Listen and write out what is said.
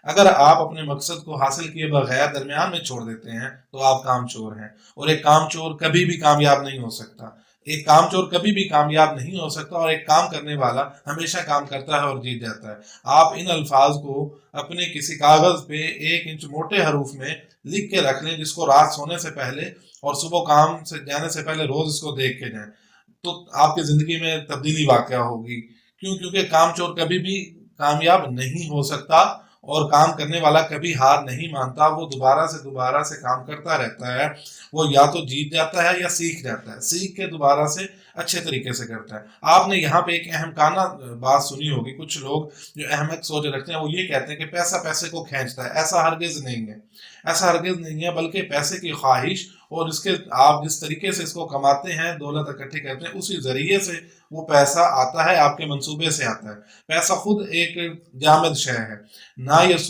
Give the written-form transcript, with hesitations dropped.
اگر آپ اپنے مقصد کو حاصل کیے بغیر درمیان میں چھوڑ دیتے ہیں تو آپ کام چور ہیں، اور ایک کام چور کبھی بھی کامیاب نہیں ہو سکتا۔ ایک کام چور کبھی بھی کامیاب نہیں ہو سکتا، اور ایک کام کرنے والا ہمیشہ کام کرتا ہے اور جیت جاتا ہے۔ آپ ان الفاظ کو اپنے کسی کاغذ پہ 1 انچ موٹے حروف میں لکھ کے رکھ لیں، جس کو رات سونے سے پہلے اور صبح کام سے جانے سے پہلے روز اس کو دیکھ کے جائیں، تو آپ کی زندگی میں تبدیلی واقع ہوگی۔ کیوں؟ کیونکہ کام چور کبھی بھی کامیاب نہیں ہو سکتا، اور کام کرنے والا کبھی ہار نہیں مانتا، وہ دوبارہ سے کام کرتا رہتا ہے۔ وہ یا تو جیت جاتا ہے یا سیکھ جاتا ہے، سیکھ کے دوبارہ سے اچھے طریقے سے کرتا ہے۔ آپ نے یہاں پہ ایک احمقانہ بات سنی ہوگی، کچھ لوگ جو احمق سوچ رکھتے ہیں وہ یہ کہتے ہیں کہ پیسہ پیسے کو کھینچتا ہے۔ ایسا ہرگز نہیں ہے، ایسا ہرگز نہیں ہے، بلکہ پیسے کی خواہش اور اس کے آپ جس طریقے سے اس کو کماتے ہیں، دولت اکٹھی کرتے ہیں، اسی ذریعے سے وہ پیسہ آتا ہے، آپ کے منصوبے سے آتا ہے۔ پیسہ خود ایک جامد شے ہے، نہ یہ